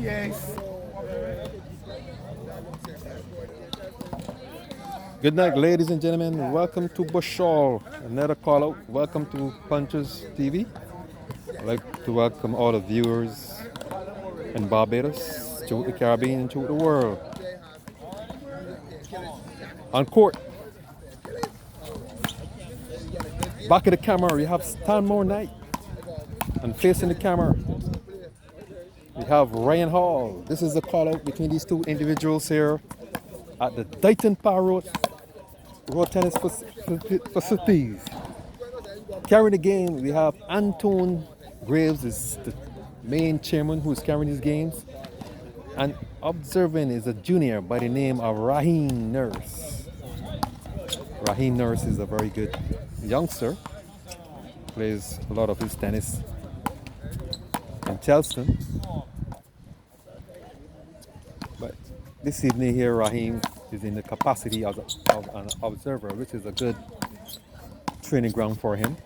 Yes. Good night, ladies and gentlemen. Welcome to Bushall. Another call out. Welcome to Punches TV. I'd like to welcome all the viewers in Barbados, to the Caribbean, and to the world. On court, back of the camera, you have Stanmore Knight. And facing the camera, we have Ryan Hall. This is a call out between these two individuals here at the Dighton Road Tennis Facilities. Carrying the game, we have Anton Graves, is the main chairman who is carrying these games. And observing is a junior by the name of Raheem Nurse. Raheem Nurse is a very good youngster. Plays a lot of his tennis in Charleston. But this evening here, Raheem is in the capacity of an observer, which is a good training ground for him.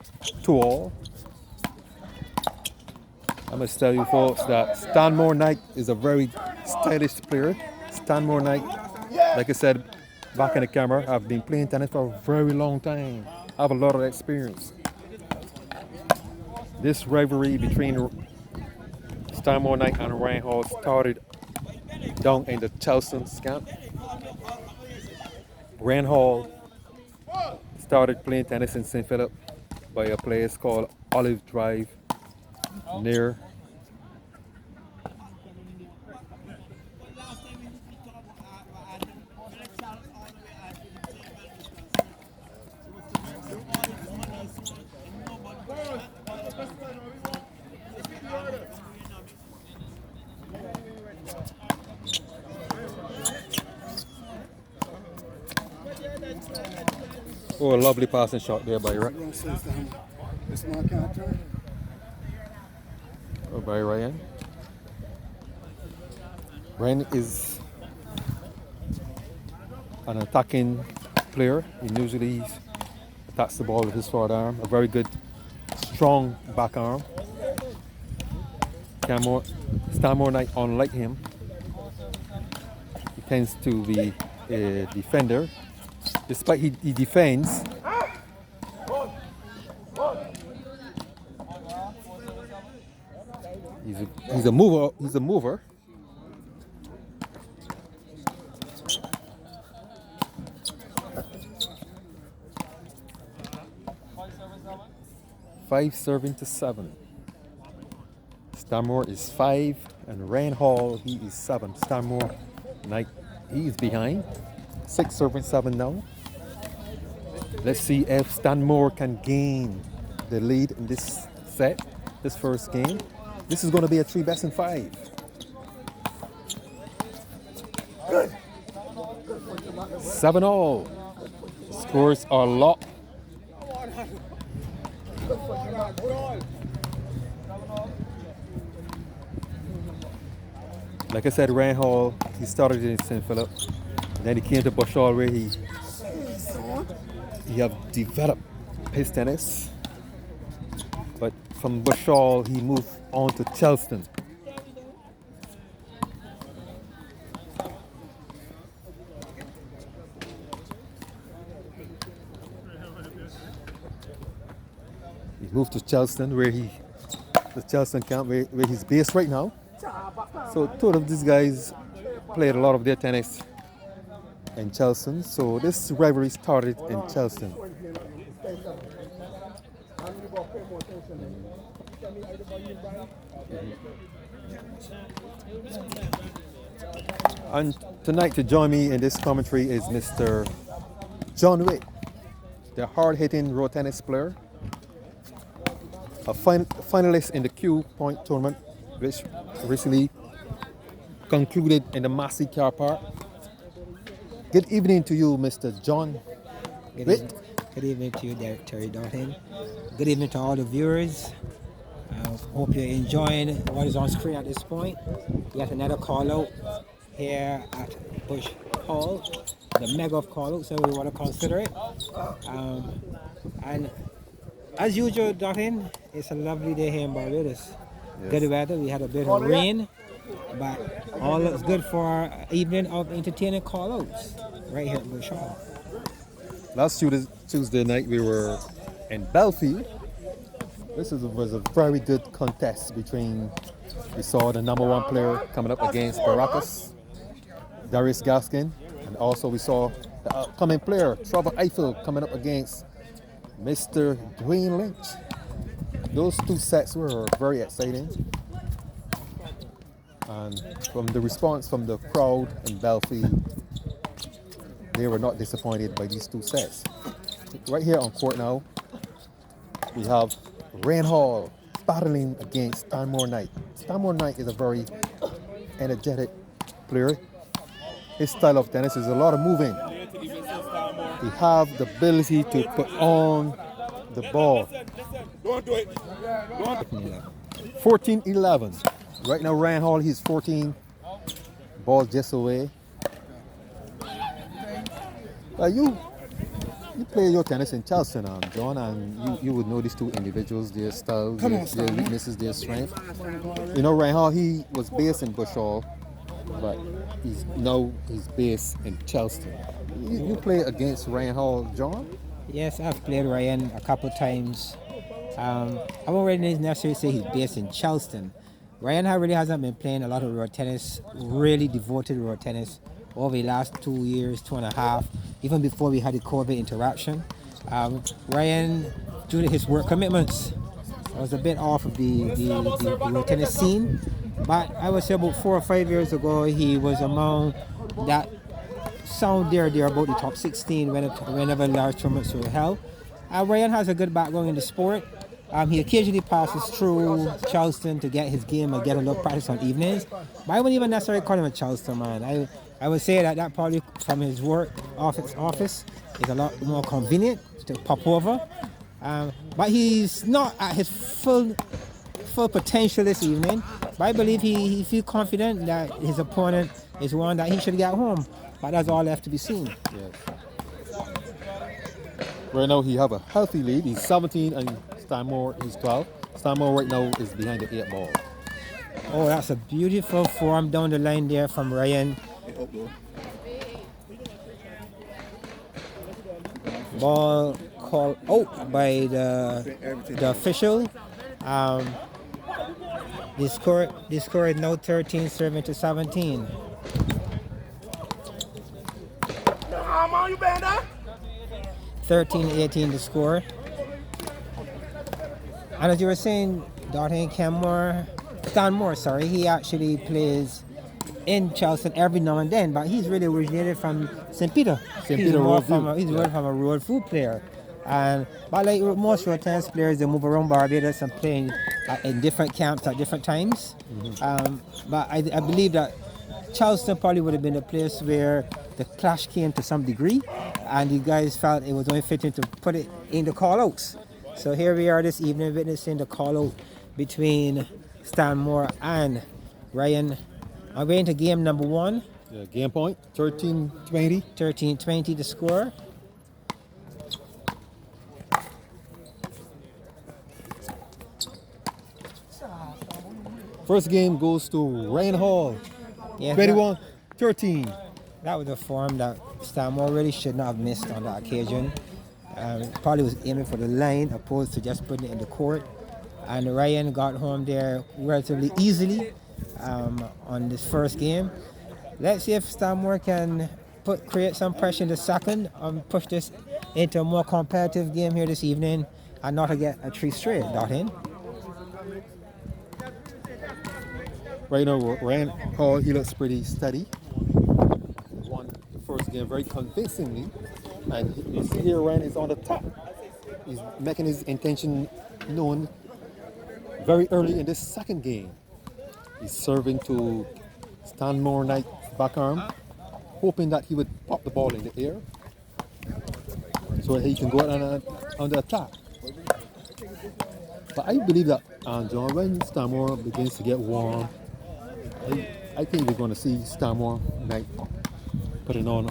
To all, I must tell you folks that Stanmore Knight is a very stylish player. Stanmore Knight, like I said back in the camera, I've been playing tennis for a very long time. I have a lot of experience. This rivalry between Stanmore Knight and Ryan Hall started down in the Charleston camp. Ryan Hall started playing tennis in St. Philip by a place called Olive Drive near Oh, a lovely passing shot there by Ryan. Oh, by Ryan. Ryan is an attacking player. He usually attacks the ball with his forward arm. A very good, strong back arm. Stanmore Knight, unlike him, he tends to be a defender. Despite he defends, he's a mover. He's a mover. Five serving to 7. Stanmore is 5, and Ryan Hall, he is 7. Stanmore Knight, he is behind. 6 serving 7 now. Let's see if Stanmore can gain the lead in this set, this first game. This is going to be a 3 best in 5. Good. 7-all. Scores are locked. Like I said, Ryan Hall, he started in St. Philip. Then he came to Bushall where he have developed his tennis. But from Bushall, he moved on to Charleston. He moved to Charleston where the Charleston camp where he's based right now. So two of these guys played a lot of their tennis in Charleston. So this rivalry started in Charleston. And tonight to join me in this commentary is Mr. John Witt, the hard-hitting road tennis player, a finalist in the Q Point tournament, which recently concluded in the Massey Car Park. Good evening to you, Mr. John Witt. Good evening to you, Terry Dalton. Good evening to all the viewers. I hope you're enjoying what is on screen at this point. Yet another call out here at Bush Hall, the mega of call out, so we want to consider it. And as usual, Dottin, it's a lovely day here in Barbados. Yes. Good weather. We had a bit of rain, but all looks good for our evening of entertaining call-outs right here at Bush Hall. Last Tuesday night we were in Belfield. Was a very good contest between, we saw the number 1 player coming up against Baracus, Darius Gaskin, and also we saw the upcoming player, Trevor Eiffel, coming up against Mr. Dwayne Lynch. Those 2 sets were very exciting. And from the response from the crowd in Belfield, they were not disappointed by these 2 sets. Right here on court now, we have Ryan Hall battling against Stanmore Knight. Stanmore Knight is a very energetic player. His style of tennis is a lot of moving. He have the ability to put on the ball. 14-11. Right now, Ryan Hall, he's 14. Ball just away. You play your tennis in Charleston, John, and you would know these 2 individuals, their styles, their weaknesses, their strength. You know, Ryan Hall, he was based in Bush Hall, but he's based in Charleston. You play against Ryan Hall, John? Yes, I've played Ryan a couple times. I won't really necessarily say he's based in Charleston. Ryan really hasn't been playing a lot of road tennis, really devoted road tennis over the last 2 years, 2.5, even before we had the COVID interaction. Ryan, due to his work commitments, was a bit off of the road tennis scene. But I would say about 4 or 5 years ago, he was among that sound there about the top 16 whenever large tournaments were held. Ryan has a good background in the sport. He occasionally passes through Charleston to get his game and get a little practice on evenings. But I wouldn't even necessarily call him a Charleston man. I would say that probably from his work office is a lot more convenient to pop over. But he's not at his full potential this evening. But I believe he feels confident that his opponent is one that he should get home. But that's all left to be seen. Yes. Right now he have a healthy lead. He's 17 and Stanmore is 12. Stanmore right now is behind the 8 ball. Oh, that's a beautiful form down the line there from Ryan. Ball called out by the official. The score is now 13-17. 13-18 the score. And as you were saying, Stanmore, he actually plays in Charleston every now and then, but he's really originated from St. Peter. He's really from a road food player. But like most road tennis players, they move around Barbados and playing in different camps at different times. But I believe that Charleston probably would have been a place where the clash came to some degree, and you guys felt it was only fitting to put it in the call-outs. So here we are this evening witnessing the call-out between Stanmore and Ryan. I'm going to game number 1. Yeah, game point, 13-20. 13-20 the score. First game goes to Ryan Hall, Yes, 21-13. That was a form that Stanmore really should not have missed on that occasion. Probably was aiming for the line opposed to just putting it in the court. And Ryan got home there relatively easily on this first game. Let's see if Stanmore can create some pressure in the second and push this into a more competitive game here this evening and not to get a 3 straight. Dottin. Right now, Ryan Hall, he looks pretty steady. Won the first game very convincingly. And you see here, Ryan is on the top. He's making his intention known very early in this second game. He's serving to Stanmore Knight backarm, hoping that he would pop the ball in the air so that he can go out on the attack. But I believe that, John, when Stanmore begins to get warm, I think we're going to see Stanmore Knight putting on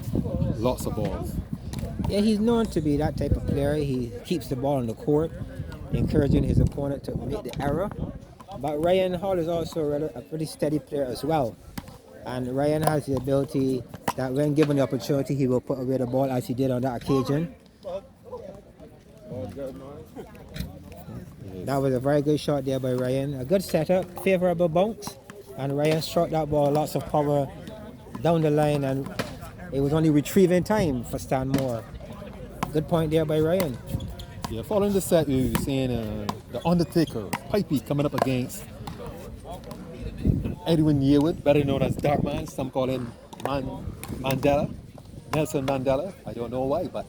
lots of balls. Yeah, he's known to be that type of player. He keeps the ball on the court. encouraging his opponent to make the error. But Ryan Hall is also a pretty steady player as well. And Ryan has the ability that when given the opportunity, he will put away the ball as he did on that occasion. That was a very good shot there by Ryan. A good setup, favorable bounce. And Ryan struck that ball, lots of power down the line, and it was only retrieving time for Stanmore. Good point there by Ryan. Yeah, following the set, we were seeing the Undertaker, Pipey, coming up against Edwin Yearwood, better known as Dartman. Some call him Mandela, Nelson Mandela. I don't know why, but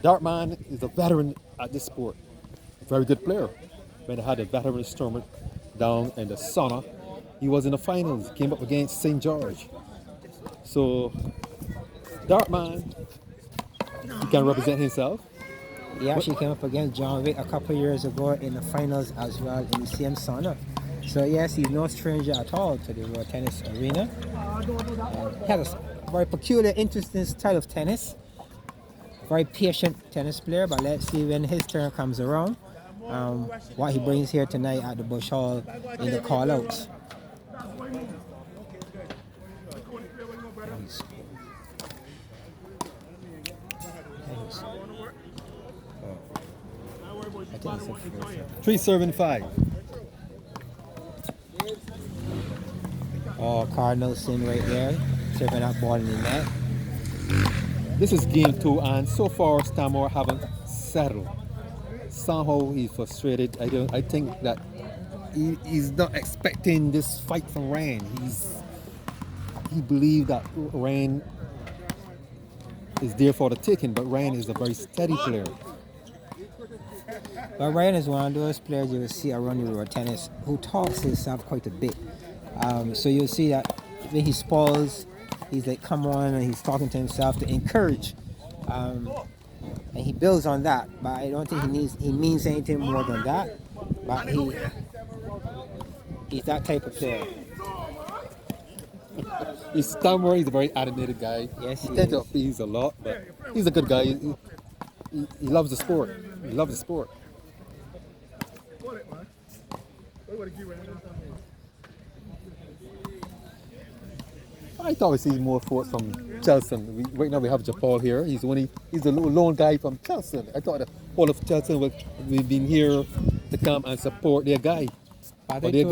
Dartman is a veteran at this sport. A very good player. When they had a veteran tournament down in the sauna, he was in the finals, came up against St. George. So, Dartman, he can represent himself. He actually came up against John Wick a couple of years ago in the finals as well in the same sauna. So yes, he's no stranger at all to the World Tennis Arena. He has a very peculiar, interesting style of tennis. Very patient tennis player, but let's see when his turn comes around, what he brings here tonight at the Bush Hall in the callouts. I think it's a 3-5. Oh, Cardinalson right there, serving that ball in the net. This is game 2, and so far Stanmore haven't settled. Somehow he's frustrated. I think that he's not expecting this fight from Ryan. He believes that Ryan is there for the taking, but Ryan is a very steady player. But Ryan is one of those players you will see around the World Tennis who talks himself quite a bit. So you'll see that when he spoils, he's like, come on, and he's talking to himself to encourage. And he builds on that, but I don't think he means anything more than that. But he's that type of player. Stanmore, he's a very animated guy. Yes, he tends to appease a lot, but he's a good guy. He loves the sport. He loves the sport. I thought we see more force from Chelsea. Right now we have Japal here. He's the lone guy from Chelsea. I thought the whole of Chelsea would been here to come and support their guy. But I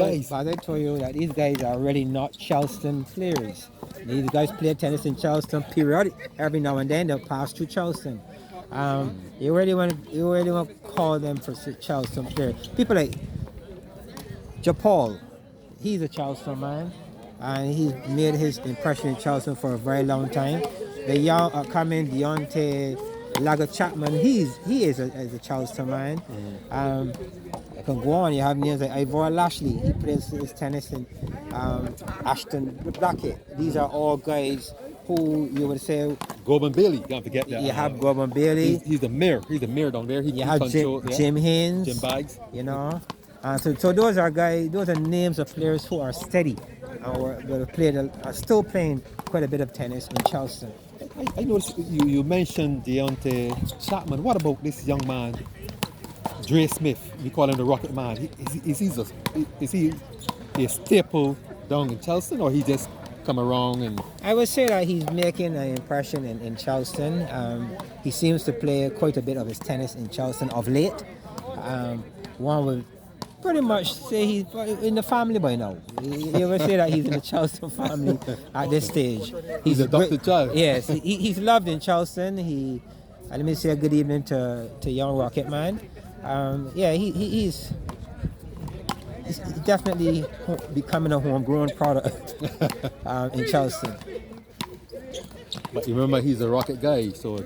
told you that these guys are really not Charleston players. These guys play tennis in Charleston periodic. Every now and then they'll pass through Charleston. You really want to call them for Charleston players. People like Japal, he's a Charleston man, and he's made his impression in Charleston for a very long time. The young upcoming Deontay Lager Chapman, he is a Charleston man. I can go on. You have names like Ivor Lashley. He plays his tennis in Ashton Blackett. These are all guys who you would say. Gordon Bailey, don't forget that. You have Gordon Bailey. He's the mayor. He's the mayor down there. You have Jim Haynes. Jim Bags. You know. So those are guys. Those are names of players who are steady, or are still playing quite a bit of tennis in Charleston. I noticed you mentioned Deontay Chapman. What about this young man, Dre Smith? We call him the Rocket Man. Is he a staple down in Charleston, or he just come around and? I would say that he's making an impression in Charleston. He seems to play quite a bit of his tennis in Charleston of late. One would pretty much say he's in the family by now. You would say that he's in the Charleston family at this stage. He's a adopted child. Yes, he's loved in Charleston. Let me say a good evening to young Rocket Man. He's definitely becoming a homegrown product in Charleston. But remember, he's a Rocket guy, so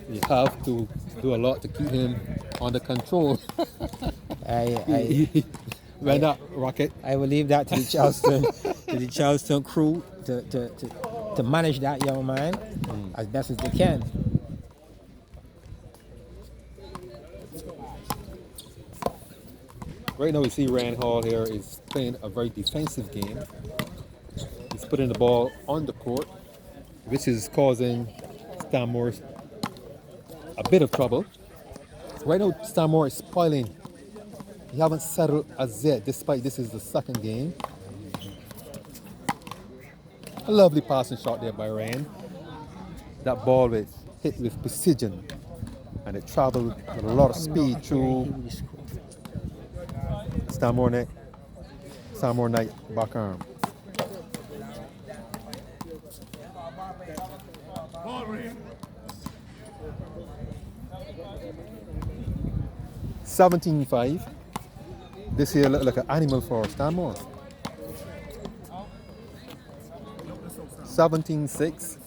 you have to do a lot to keep him under control. Why not, Rocket? I will leave that to the Charleston crew to manage that young man as best as they can. Right now we see Ryan Hall here is playing a very defensive game. He's putting the ball on the court, which is causing Stanmore a bit of trouble. Right now Stanmore is spoiling He haven't settled as yet, despite this is the second game. A lovely passing shot there by Ryan. That ball was hit with precision, and it traveled with a lot of speed through Stanmore Knight back arm. 17-5. This here look like an animal for Stanmore. 17-6.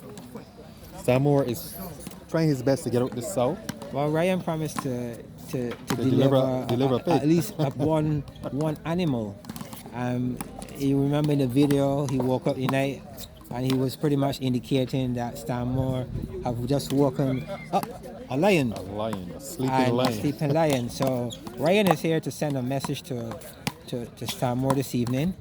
Stanmore is trying his best to get out the south. Well, Ryan promised to deliver a pig. at least one animal. You remember in the video, he woke up the night and he was pretty much indicating that Stanmore have just woken up a lion. A sleeping lion. So Ryan is here to send a message to Stanmore this evening,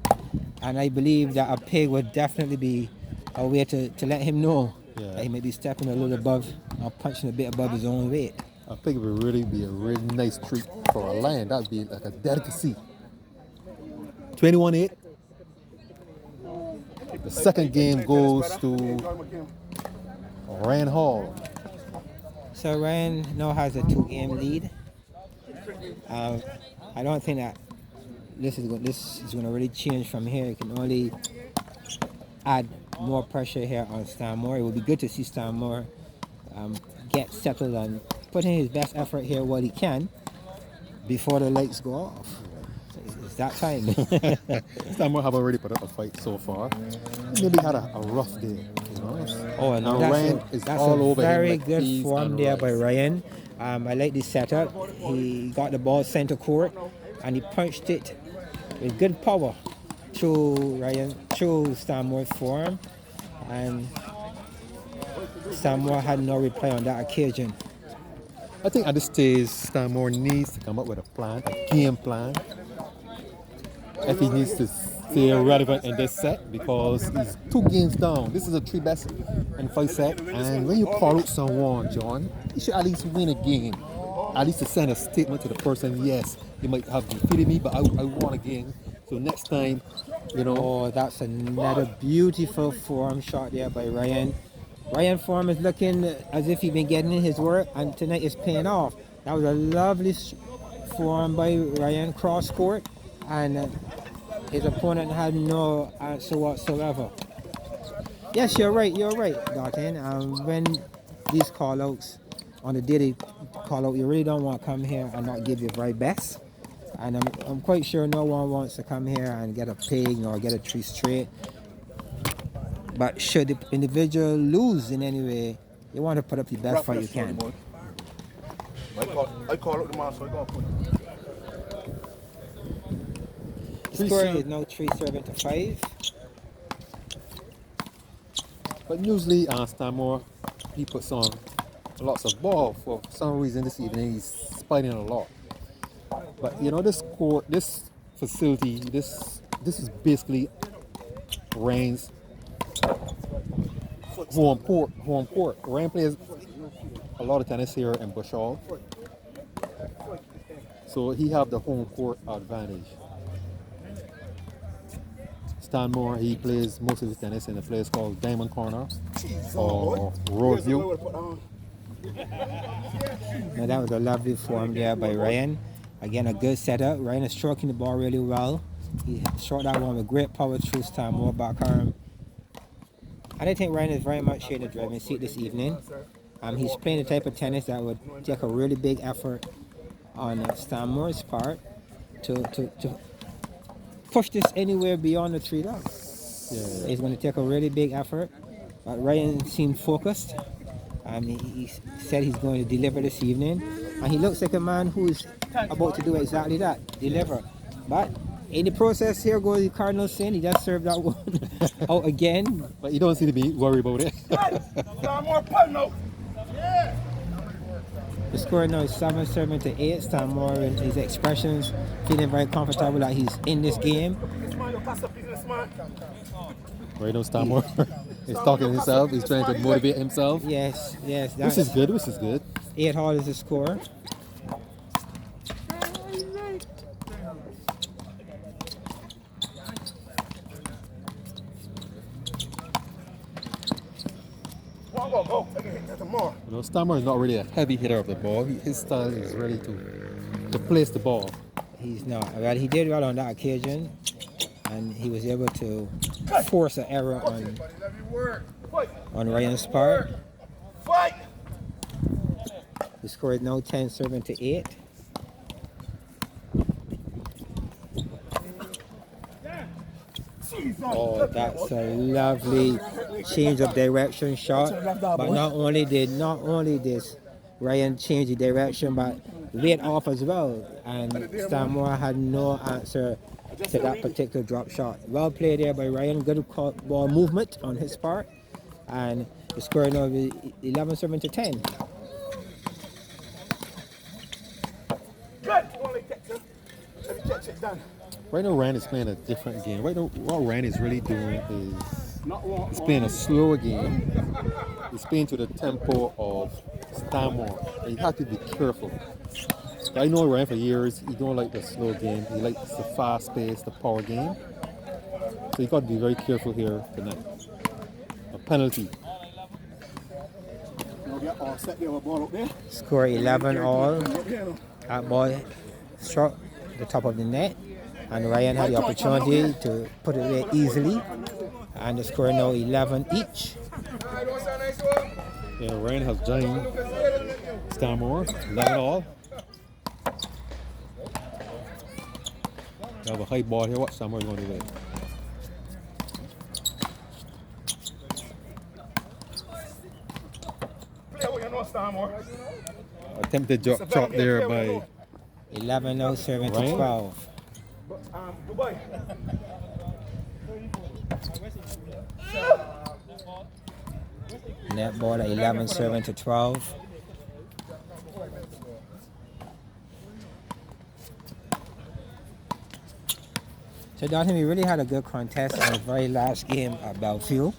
and I believe that a pig would definitely be a way to let him know that he may be stepping a little above or punching a bit above his own weight. I think it would really be a really nice treat for a lion. That would be like a delicacy. 21-8. The second game goes to Ryan Hall. So Ryan now has a 2-game lead. I don't think that this is going to really change from here. It can only add more pressure here on Stanmore. It would be good to see Stanmore get settled and put in his best effort here what he can before the lights go off. It's that time. Stanmore have already put up a fight so far. Maybe had a rough day. You know? Oh, no, that's all a over very him like good form there by Ryan. I like the setup. He got the ball center court and he punched it with good power through Stanmore's form, and Stanmore had no reply on that occasion. I think at this stage, Stanmore needs to come up with a game plan. If he needs to stay relevant in this set, because he's 2 games down. This is a 3-best and 5 set, and when you call out someone, John, you should at least win a game. At least to send a statement to the person, yes, you might have defeated me, but I won a game. So next time, you know. Oh, that's another beautiful form shot there by Ryan. Ryan form is looking as if he's been getting in his work, and tonight is paying off. That was a lovely form by Ryan cross court, and his opponent had no answer whatsoever. Yes, you're right, Dalton. When these call-outs, on the day they call out, you really don't want to come here and not give your very best. And I'm quite sure no one wants to come here and get a pig or get a 3 straight. But should the individual lose in any way, you want to put up the best fight you can. I call out the man, so I go. The score is now 3-7-5. But usually Stanmore, he puts on lots of ball. For some reason this evening he's spiting a lot. But you know, this court, this facility, this is basically Ryan's home court. Ryan plays a lot of tennis here in Bush Hall, so he have the home court advantage. Stanmore, he plays most of his tennis in a place called Diamond Corner or Roadview. Now that was a lovely form there by Ryan. Again, a good setup. Ryan is stroking the ball really well. He struck that one with great power through Stanmore back arm. And I think Ryan is very much here in the driving seat this evening. He's playing the type of tennis that would take a really big effort on Stanmore's part to push this anywhere beyond the 3 love. Yeah. It's going to take a really big effort. But Ryan seemed focused. He said he's going to deliver this evening. And he looks like a man who's about to do exactly that, deliver. But in the process, here goes the Cardinal sin. He just served that one out again. But you don't seem to be worried about it. The score now is 7-7-8. Stanmore in his expressions, feeling very comfortable that he's in this game. Right now, Stanmore is talking to himself. He's trying to motivate himself. Yes. This is good. 8 all is the score. know, Stanmore is not really a heavy hitter of the ball. His style is really to place the ball. He's not. Well, he did well on that occasion, and he was able to force an error on Ryan's part. The score is now 10-7 to 8. Oh, that's a lovely change of direction shot. But not only did Ryan change the direction, but laid off as well. And Stanmore had no answer to that particular drop shot. Well played there by Ryan. Good ball movement on his part. And the score now is 11-7 to 10. Right now, Ryan is playing a different game. Right now, what Ryan is really doing is he's playing a slower game. He's playing to the tempo of Stanmore. And you have to be careful. I know Ryan for years. He don't like the slow game. He likes the fast pace, the power game. So you got to be very careful here tonight. A penalty. Score 11 all. That ball struck the top of the net, and Ryan had the opportunity to put it there easily, and the score now 11 each. Yeah, Ryan has joined Stanmore, 11 all. We have a high ball here. What Stanmore is going to do with it? Attempted drop there by 11 now, 7 to 12. Net ball at 11, 7 to 12. So Dalton, we really had a good contest in the very last game at Belfield,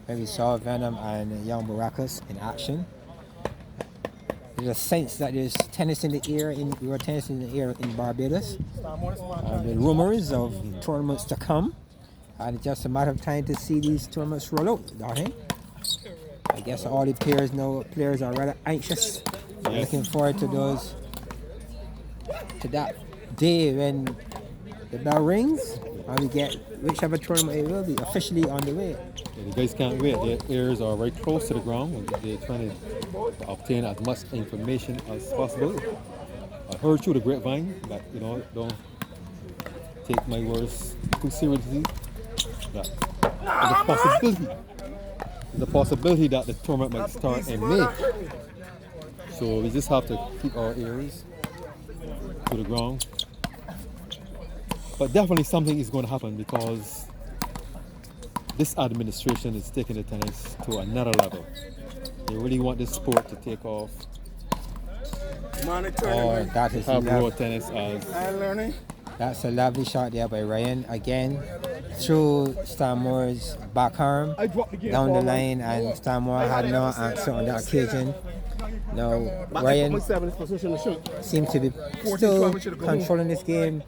where we saw Venom and Young Baracus in action. There's a sense that there's tennis in the air in Barbados. The rumors of tournaments to come, and it's just a matter of time to see these tournaments roll out, Dalton. I guess all the players are rather anxious. Yes. Looking forward to that day when the bell rings and we get whichever tournament it will be officially on the way. Yeah, the guys can't wait. Their ears are right close to the ground and they're trying to obtain as much information as possible. I heard through the grapevine that, don't take my words too seriously. That the possibility that the tournament might start in May. So we just have to keep our ears to the ground. But definitely something is going to happen because this administration is taking the tennis to another level. They really want this sport to take off. Oh, that is road tennis as that's a lovely shot there by Ryan. Again, through Stanmore's backarm down the line, and Stanmore had no answer on that occasion. Now, Ryan seems to be still controlling this game,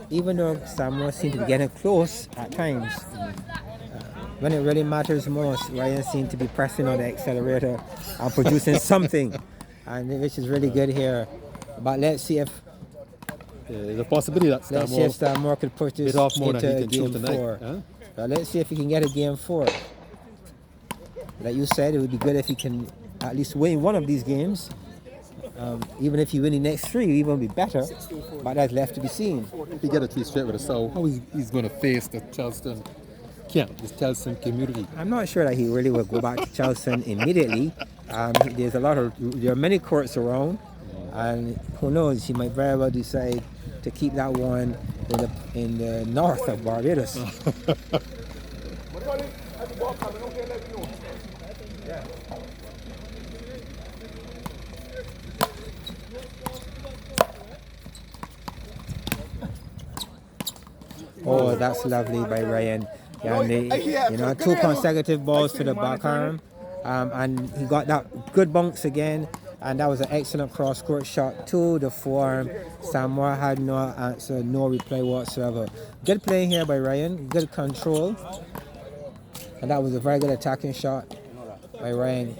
even though Stanmore seems to be getting close at times. When it really matters most, Ryan seems to be pressing on the accelerator and producing something, and which is really good here. But let's see if there's a possibility that Stanmore could push this into game 4. Huh? Let's see if he can get a game 4. Like you said, it would be good if he can at least win one of these games. Even if you win the next 3, it will be better. But that's left to be seen. If he get a 3 straight with a soul, how he's going to face the Charleston camp, this Charleston community? I'm not sure that he really will go back to Charleston immediately. There are many courts around, and who knows, he might very well decide to keep that one in the north of Barbados. Oh, that's lovely by Ryan. Yeah, 2 consecutive balls to the backarm, and he got that good bounce again, and that was an excellent cross-court shot to the forearm. Stanmore had no answer, no reply whatsoever. Good play here by Ryan, good control, and that was a very good attacking shot by Ryan.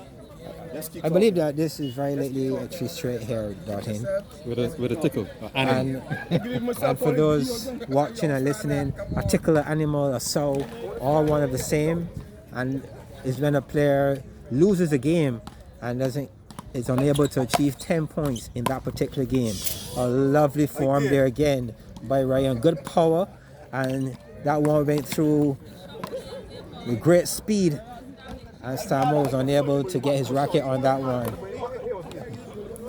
I believe that this is very likely a 3 straight here, Dartin. With a tickle. Animal. And for those watching and listening, a tickle, an animal, a sow, all one of the same. And is when a player loses a game and is unable to achieve 10 points in that particular game. A lovely form there again by Ryan. Good power, and that one went through with great speed, and Stanmore was unable to get his racket on that one.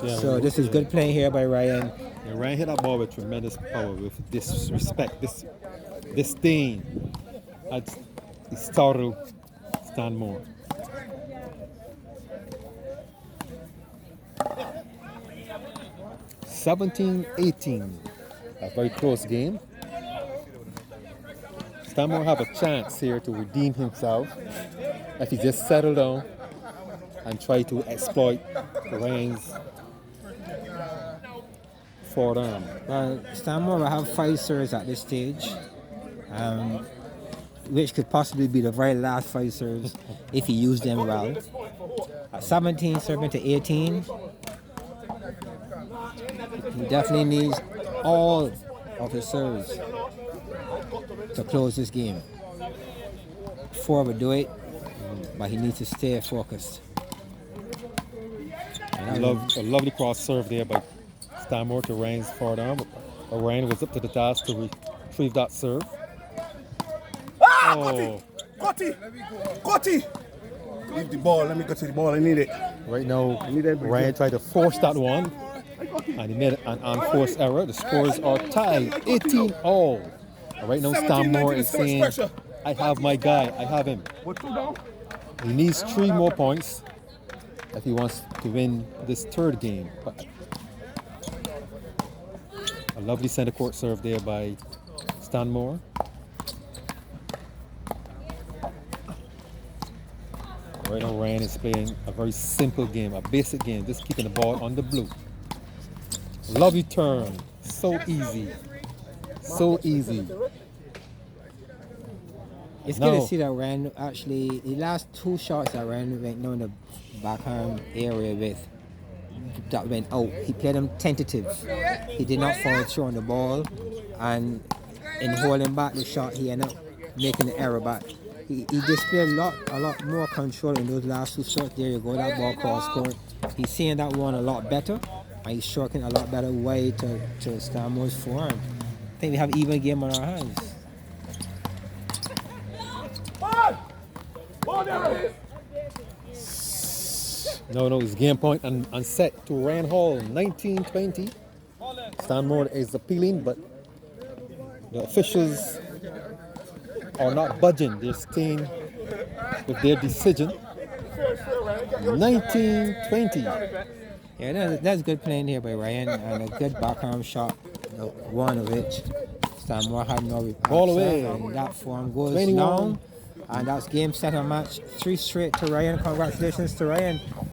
Yeah, So this is good playing here by Ryan. Yeah, Ryan hit that ball with tremendous power, with disrespect, disdain. It startled Stanmore. (17-18), a very close game. Stanmore have a chance here to redeem himself if he just settle down and try to exploit Ryan's forward arm. Well, Stanmore will have 5 serves at this stage, which could possibly be the very last 5 serves if he used them well. At 17 serving to 18, he definitely needs all of his serves to close this game. 4 would do it, but he needs to stay focused. A lovely cross serve there by Stanmore to Ryan's forward arm. But Ryan was up to the task to retrieve that serve. Oh. Gotti! Leave the ball, let me go to the ball, I need it. Right now, Ryan tried to force that one, and he made an unforced error. The scores are tied, 18-all. Right now, Stanmore is saying, I have my guy, I have him. He needs 3 more points if he wants to win this 3rd game. But a lovely center court serve there by Stanmore. Right now, Ryan is playing a very simple game, a basic game, just keeping the ball on the blue. Lovely turn, so easy, so easy. It's good to see that Ryan actually, the last 2 shots that Ryan went down the backhand area with, that went out, he played them tentative. He did not follow through on the ball, and in holding back the shot, he ended up making the error back. He displayed a lot more control in those last 2 shots. There you go, that ball cross court. He's seeing that one a lot better, and he's striking a lot better way to Stanmore's forehand. I think we have even game on our hands. No, it's game point and set to Ryan Hall, 19-20. Stanmore is appealing, but the officials are not budging. They're staying with their decision. 19-20. Yeah, that's good playing here by Ryan, and a good backhand shot, one of which Stanmore had no Ball away. And that form goes 21. down, and that's game, set, and match. 3 straight to Ryan. Congratulations to Ryan.